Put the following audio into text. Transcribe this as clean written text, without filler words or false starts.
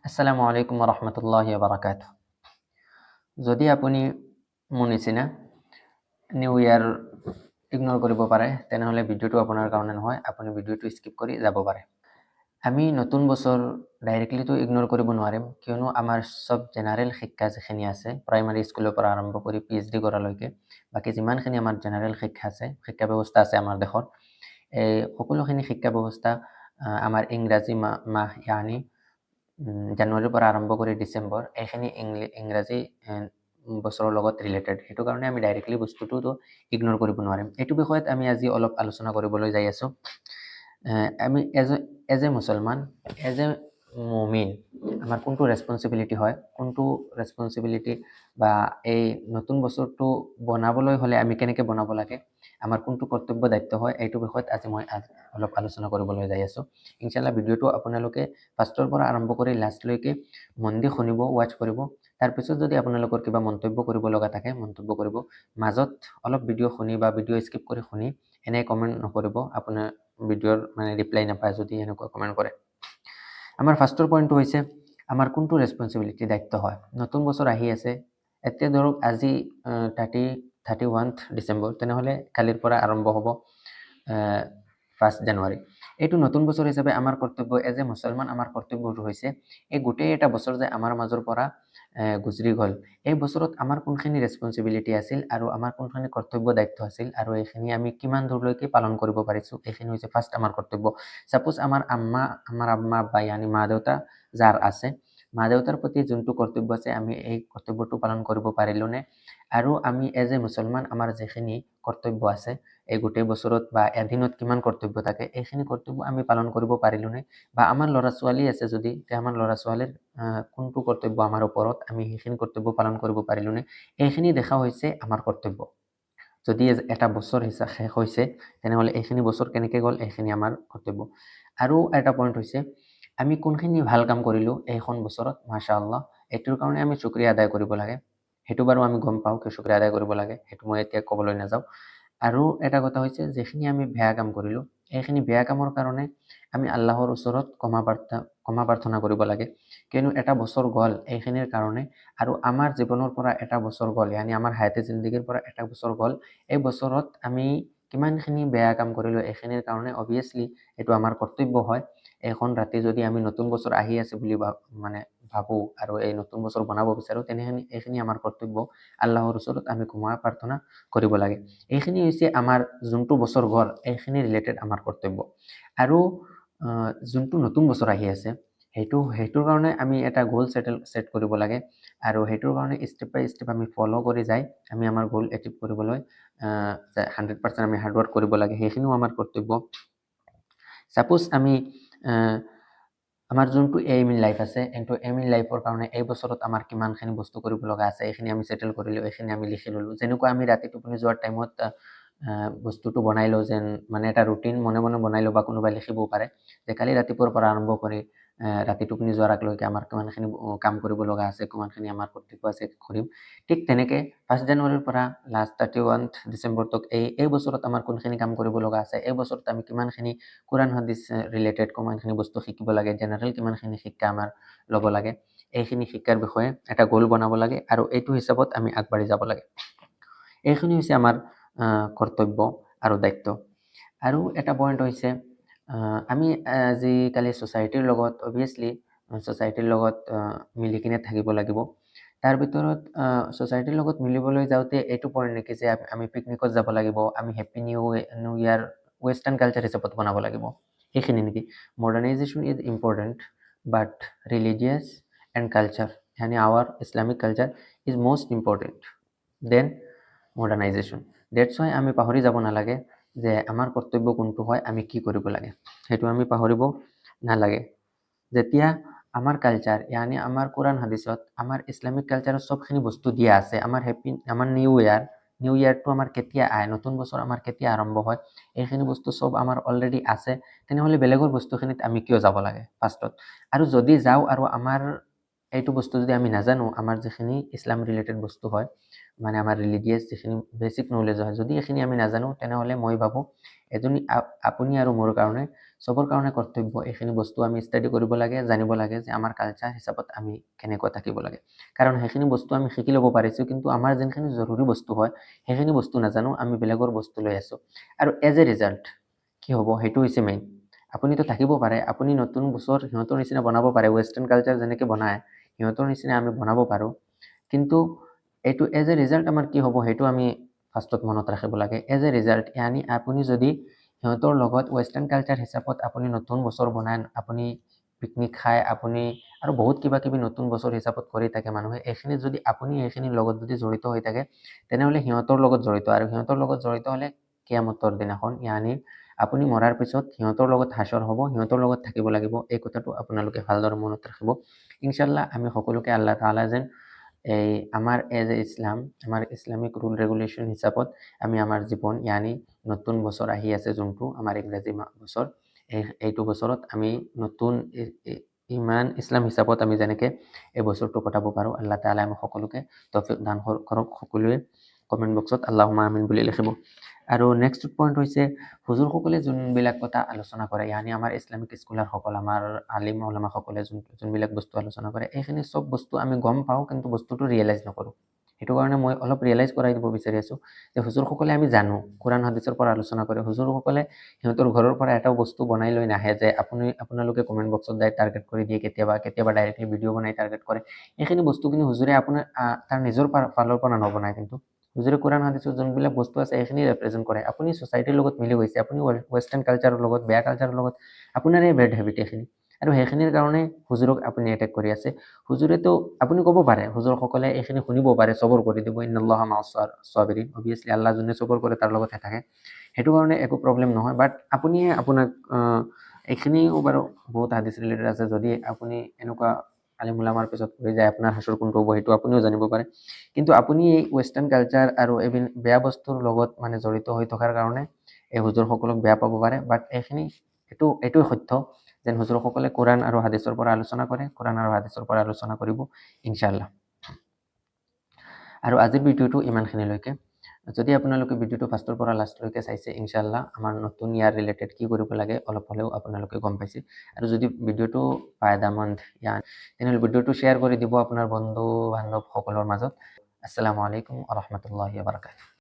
আসসালামু আলাইকুম ৰহমতুল্লাহি বাৰাকাতুহু। যদি আপুনি মোৰ নিচিনা নিউ ইয়াৰ ইগনোৰ কৰিব পাৰে তেনেহ'লে ভিডিঅ'টো আপোনাৰ কাৰণে নহয়, আপুনি ভিডিঅ'টো স্কিপ কৰি যাব পাৰে। আমি নতুন বছৰ ডাইৰেক্টলিটো ইগনোৰ কৰিব নোৱাৰিম, কিয়নো আমাৰ চব জেনাৰেল শিক্ষা যিখিনি আছে প্ৰাইমাৰী স্কুলৰ পৰা আৰম্ভ কৰি PhD কৰালৈকে বাকী যিমানখিনি আমাৰ জেনাৰেল শিক্ষা আছে, শিক্ষা ব্যৱস্থা আছে আমাৰ দেশত, এই সকলোখিনি শিক্ষা ব্যৱস্থা আমাৰ ইংৰাজী মাহ ইয়ানি জানুৱাৰীৰ পৰা আৰম্ভ কৰি ডিচেম্বৰ এইখিনি ইংৰাজী বছৰৰ লগত ৰিলেটেড। সেইটো কাৰণে আমি ডাইৰেক্টলি বস্তুটো ইগনোৰ কৰিব নোৱাৰিম। এইটো বিষয়ত আমি আজি অলপ আলোচনা কৰিবলৈ যাই আছোঁ। আমি এজ এ মুছলমান, এজ এ মুমিন, আমাৰ কোনটো ৰেছপনচিবিলিটি হয়, কোনটো ৰেছপনচিবিলিটি বা এই নতুন বছৰটো বনাবলৈ হ'লে আমি কেনেকৈ বনাব লাগে, আমাৰ কোনটো কৰ্তব্য দায়িত্ব হয়, এইটো বিষয়ত আজি মই অলপ আলোচনা কৰিবলৈ যাই আছোঁ। ইনশাল্লাহ ভিডিঅ'টো আপোনালোকে ফাৰ্ষ্টৰ পৰা আৰম্ভ কৰি লাষ্টলৈকে মন দি শুনিব, ৱাচ কৰিব। তাৰপিছত যদি আপোনালোকৰ কিবা মন্তব্য কৰিব লগা থাকে মন্তব্য কৰিব। মাজত অলপ ভিডিঅ' শুনি বা ভিডিঅ' স্কিপ কৰি শুনি এনে কমেণ্ট নকৰিব, আপোনাৰ ভিডিঅ'ৰ ৰিপ্লাই নাপায় যদি এনেকুৱা কমেণ্ট কৰে। আমাৰ ফাৰ্ষ্টৰ পইণ্টটো হৈছে আমাৰ কোনটো ৰেছপনচিবিলিটি দায়িত্ব হয়। নতুন বছৰ আহি আছে, এতিয়া ধৰক আজি 31 ডিচেম্বৰ, তেনেহ'লে কালিৰ পৰা আৰম্ভ হ'ব 1 জানুৱাৰী। এইটো নতুন বছৰ হিচাপে আমাৰ কৰ্তব্য এজ এ মুছলমান, আমাৰ কৰ্তব্যটো হৈছে এই গোটেই এটা বছৰ যে আমাৰ মাজৰ পৰা গুজৰি গ'ল, এই বছৰত আমাৰ কোনখিনি ৰেছপনচিবিলিটি আছিল আৰু আমাৰ কোনখিনি কৰ্তব্য দায়িত্ব আছিল আৰু এইখিনি আমি কিমান দূৰলৈকে পালন কৰিব পাৰিছোঁ, এইখিনি হৈছে ফাৰ্ষ্ট আমাৰ কৰ্তব্য। ছাপোজ আমাৰ আম্মা বা ইয়ানি মা দেউতা যাৰ আছে, মা দেউতাৰ প্ৰতি যোনটো কৰ্তব্য আছে আমি এই কৰ্তব্যটো পালন কৰিব পাৰিলোনে, আৰু আমি এজ এ মুছলমান আমাৰ যিখিনি কৰ্তব্য আছে এই গোটেই বছৰত বা এদিনত কিমান কৰ্তব্য থাকে, এইখিনি কৰ্তব্য আমি পালন কৰিব পাৰিলোনে, বা আমাৰ ল'ৰা ছোৱালী আছে যদি আমাৰ ল'ৰা ছোৱালীৰ কোনটো কৰ্তব্য আমাৰ ওপৰত, আমি সেইখিনি কৰ্তব্য পালন কৰিব পাৰিলোনে, এইখিনি দেখা হৈছে আমাৰ কৰ্তব্য। যদি এটা বছৰ শেষ হৈছে তেনেহ'লে এইখিনি বছৰ কেনেকৈ গ'ল এইখিনি আমাৰ কৰ্তব্য। আৰু এটা পইণ্ট হৈছে আমি কোনখিনি ভাল কাম কৰিলোঁ এইখন বছৰত, মাশাআল্লাহ, এইটোৰ কাৰণে আমি শুক্ৰিয়া আদায় কৰিব লাগে। সেইটো বাৰু আমি গম পাওঁ কি শুক্ৰিয়া আদায় কৰিব লাগে, সেইটো মই এতিয়া ক'বলৈ নাযাওঁ। আৰু এটা কথা হৈছে যিখিনি আমি বেয়া কাম কৰিলোঁ এইখিনি বেয়া কামৰ কাৰণে আমি আল্লাহৰ ওচৰত ক্ষমা প্ৰাৰ্থনা কৰিব লাগে, কিয়নো এটা বছৰ গ'ল এইখিনিৰ কাৰণে, আৰু আমাৰ জীৱনৰ পৰা এটা বছৰ গ'ল, ইয়ানি আমাৰ হায়াতে জিন্দগীৰ পৰা এটা বছৰ গ'ল, এই বছৰত আমি কিমানখিনি বেয়া কাম কৰিলোঁ এইখিনিৰ কাৰণে অবভিয়াছলি এইটো আমাৰ কৰ্তব্য হয়। এখন ৰাতি যদি আমি নতুন বছৰ আহি আছে বুলি ভাবোঁ আৰু এই নতুন বছৰ বনাব বিচাৰোঁ, তেনেহ'লে এইখিনি আমাৰ কৰ্তব্য, আল্লাহৰ ওচৰত আমি ক্ষমা প্ৰাৰ্থনা কৰিব লাগে। এইখিনি হৈছে আমাৰ যোনটো বছৰ গ'ল এইখিনি ৰিলেটেড আমাৰ কৰ্তব্য। আৰু যোনটো নতুন বছৰ আহি আছে সেইটোৰ কাৰণে আমি এটা গ'ল ছেট কৰিব লাগে, আৰু সেইটোৰ কাৰণে ষ্টেপ বাই ষ্টেপ আমি ফ'ল' কৰি যাই আমি আমাৰ গ'ল এচিভ কৰিবলৈ 100% আমি হাৰ্ডৱৰ্ক কৰিব লাগে, সেইখিনিও আমাৰ কৰ্তব্য। ছাপোজ আমি আমাৰ যোনটো এইম ইন লাইফ আছে, এইটো এইম ইন লাইফৰ কাৰণে এই বছৰত আমাৰ কিমানখিনি বস্তু কৰিব লগা আছে এইখিনি আমি ছেটেল কৰিলোঁ, এইখিনি আমি লিখি ল'লোঁ। যেনেকুৱা আমি ৰাতি টোপনি যোৱাৰ টাইমত বস্তুটো বনাই লওঁ, যেন এটা ৰুটিন মনে মনে বনাই লওঁ, বা কোনোবাই লিখিবও পাৰে যে কালি ৰাতিপুৱাৰ পৰা আৰম্ভ কৰি ৰাতি টোপনি যোৱাৰ আগলৈকে আমাৰ কিমানখিনি কাম কৰিব লগা আছে, কিমানখিনি আমাৰ কৰ্তব্য আছে কৰিম। ঠিক তেনেকৈ 1 জানুৱাৰীৰ পৰা লাষ্ট 31 ডিচেম্বৰ তক এই বছৰত আমাৰ কোনখিনি কাম কৰিব লগা আছে, এই বছৰত আমি কিমানখিনি কোৰাণ হাদিছ ৰিলেটেড কিমানখিনি বস্তু শিকিব লাগে, জেনেৰেল কিমানখিনি শিক্ষা আমাৰ ল'ব লাগে, এইখিনি শিক্ষাৰ বিষয়ে এটা গ'ল বনাব লাগে, আৰু এইটো হিচাপত আমি আগবাঢ়ি যাব লাগে। এইখিনি হৈছে আমাৰ কৰ্তব্য আৰু দায়িত্ব। আৰু এটা পইণ্ট হৈছে আমি আজিকালি ছ'চাইটিৰ লগত অবভিয়াছলি ছ'চাইটিৰ লগত মিলি কিনে থাকিব লাগিব। তাৰ ভিতৰত ছ'চাইটিৰ লগত মিলিবলৈ যাওঁতে এইটো পইণ্ট নেকি যে আমি পিকনিকত যাব লাগিব, আমি happy new year western culture হিচাপত বনাব লাগিব, এইখিনি নেকি? Modernisation is important but religious and culture यानी our Islamic culture is most important than modernisation. That's why আমি পাহৰি যাব নালাগে যে আমাৰ কৰ্তব্য কোনটো হয়, আমি কি কৰিব লাগে, সেইটো আমি পাহৰিব নালাগে। যেতিয়া আমাৰ কালচাৰ ইয়ানি আমাৰ কোৰাণ হাদিছত আমাৰ ইছলামিক কালচাৰত চবখিনি বস্তু দিয়া আছে, আমাৰ নিউ ইয়াৰটো আমাৰ কেতিয়া আহে, নতুন বছৰ আমাৰ কেতিয়া আৰম্ভ হয়, এইখিনি বস্তু চব আমাৰ অলৰেডি আছে, তেনেহ'লে বেলেগৰ বস্তুখিনিত আমি কিয় যাব লাগে ফাৰ্ষ্টত। আৰু যদি যাওঁ আৰু আমাৰ এইটো বস্তু যদি আমি নাজানো, আমাৰ যিখিনি ইছলাম ৰিলেটেড বস্তু হয়, মানে আমাৰ ৰিলিজিয়াছ যিখিনি বেচিক নলেজ হয়, যদি এইখিনি আমি নাজানো, তেনেহ'লে মই ভাবোঁ আপুনি আৰু মোৰ কাৰণে চবৰ কাৰণে কৰ্তব্য এইখিনি বস্তু আমি ষ্টাডি কৰিব লাগে, জানিব লাগে যে আমাৰ কালচাৰ হিচাপত আমি কেনেকৈ থাকিব লাগে। কাৰণ সেইখিনি বস্তু আমি শিকি ল'ব পাৰিছোঁ, কিন্তু আমাৰ যোনখিনি জৰুৰী বস্তু হয় সেইখিনি বস্তু নাজানো, আমি বেলেগৰ বস্তু লৈ আছোঁ। আৰু এজ এ ৰিজাল্ট কি হ'ব, সেইটো হৈছে মেইন। আপুনিতো থাকিব পাৰে, আপুনি নতুন বছৰ সিহঁতৰ নিচিনা বনাব পাৰে, ৱেষ্টাৰ্ণ কালচাৰ যেনেকৈ বনায় সিহঁতৰ নিচিনা আমি বনাব পাৰোঁ, কিন্তু এইটো এজ এ ৰিজাল্ট আমাৰ কি হ'ব সেইটো আমি ফাৰ্ষ্টত মনত ৰাখিব লাগে। এজ এ ৰিজাল্ট ইয়ানি আপুনি যদি সিহঁতৰ লগত ৱেষ্টাৰ্ণ কালচাৰ হিচাপত আপুনি নতুন বছৰ বনায়, আপুনি পিকনিক খায়, আপুনি আৰু বহুত কিবা কিবি নতুন বছৰ হিচাপত কৰি থাকে মানুহে, এইখিনিত যদি আপুনি এইখিনিৰ লগত যদি জড়িত হৈ থাকে, তেনেহ'লে সিহঁতৰ লগত জড়িত, আৰু সিহঁতৰ লগত জড়িত হ'লে কিয়ামতৰ দিনাখন ইয়ানি আপুনি মৰাৰ পিছত সিহঁতৰ লগত হাছৰ হ'ব, সিহঁতৰ লগত থাকিব লাগিব। এই কথাটো আপোনালোকে ভালদৰে মনত ৰাখিব। ইনশাল্লাহ আমি সকলোকে আল্লাহ তাআলা যেন এই আমাৰ এজ এ ইছলাম, আমাৰ ইছলামিক ৰুল ৰেগুলেশ্যন হিচাপত আমি আমাৰ জীৱন ইয়ানি নতুন বছৰ আহি আছে যোনটো আমাৰ ইংৰাজী বছৰ, এইটো বছৰত আমি নতুন ইমান ইছলাম হিচাপত আমি যেনেকৈ এই বছৰটো কটাব পাৰোঁ, আল্লাহ তাআলা আমি সকলোকে তৌফিক দান কৰক। সকলোৱে কমেণ্ট বক্সত আল্লাহুম্মা আমিন বুলি লিখিব। আৰু নেক্সট পইণ্ট হৈছে হুজুৰসকলে যোনবিলাক কথা আলোচনা কৰে, ইয়ানি আমাৰ ইছলামিক স্কলাৰসকল, আমাৰ আলিম ওলামাসকলে যোনবিলাক বস্তু আলোচনা কৰে, এইখিনি চব বস্তু আমি গম পাওঁ, কিন্তু বস্তুটো ৰিয়েলাইজ নকৰোঁ। সেইটো কাৰণে মই অলপ ৰিয়েলাইজ কৰাই দিব বিচাৰি আছোঁ যে হুজুৰসকলে আমি জানো কোৰাণ হাদিছৰ পৰা আলোচনা কৰে, হুজুৰসকলে সিহঁতৰ ঘৰৰ পৰা এটা বস্তু বনাই লৈ নাহে যে আপোনালোকে কমেণ্ট বক্সত টাৰ্গেট কৰি দিয়ে, কেতিয়াবা ডাইৰেক্টলি ভিডিঅ' বনাই টাৰ্গেট কৰে। এইখিনি বস্তুখিনি হুজুৰে আপোনাৰ তাৰ নিজৰ ফালৰ পৰা নবনায়, কিন্তু হুজুৰে কোৰাণ হাদিছৰ যোনবিলাক বস্তু আছে এইখিনি ৰিপ্ৰেজেণ্ট কৰে। আপুনি ছ'চাইটিৰ লগত মিলি গৈছে, আপুনি ৱেষ্টাৰ্ণ কালচাৰৰ লগত, বেয়া কালচাৰৰ লগত আপোনাৰে বেড হেবিট এইখিনি, আৰু সেইখিনিৰ কাৰণে হুজুৰক আপুনি এটেক কৰি আছে। হুজুৰেতো আপুনি ক'ব পাৰে, হুজুৰসকলে এইখিনি শুনিব পাৰে, চবৰ কৰি দিব, ইন্নাল্লাহা মাআছ ছাবিৰিন, অবভিয়াছলি আল্লাহ যোনে চবৰ কৰে তাৰ লগতহে থাকে, সেইটো কাৰণে একো প্ৰব্লেম নহয়। বাট আপুনিয়ে আপোনাক এইখিনিও বাৰু বহুত হাদিছ ৰিলেটেড আছে, যদি আপুনি এনেকুৱা আলিম উলামাৰ পিছত পৰি যায় আপোনাৰ হাছৰ কোনটো হ'ব সেইটো আপুনিও জানিব পাৰে। কিন্তু আপুনি এই ৱেষ্টাৰ্ণ কালচাৰ আৰু এই বেয়া বস্তুৰ লগত মানে জড়িত হৈ থকাৰ কাৰণে এই হুজুৰসকলক বেয়া পাব পাৰে, বাট এইটোৱে সত্য যেন হুজুৰসকলে কোৰাণ আৰু হাদিছৰ পৰা আলোচনা কৰে, কোৰাণ আৰু হাদিছৰ পৰা আলোচনা কৰিব ইনশাআল্লাহ। আৰু আজিৰ ভিডিঅ'টো ইমানখিনিলৈকে। যদি আপোনালোকে ভিডিঅ'টো ফাৰ্ষ্টৰ পৰা লাষ্টলৈকে চাইছে, ইনশাআল্লাহ আমাৰ নতুন ইয়াৰ ৰিলেটেড কি কৰিব লাগে অলপ হ'লেও আপোনালোকে গম পাইছে। আৰু যদি ভিডিঅ'টো ফায়দামন্দ তেনেহ'লে ভিডিঅ'টো শ্বেয়াৰ কৰি দিব আপোনাৰ বন্ধু বান্ধৱসকলৰ মাজত। আসসালামু আলাইকুম ওয়া ৰাহমাতুল্লাহি ওয়া বাৰাকাতুহু।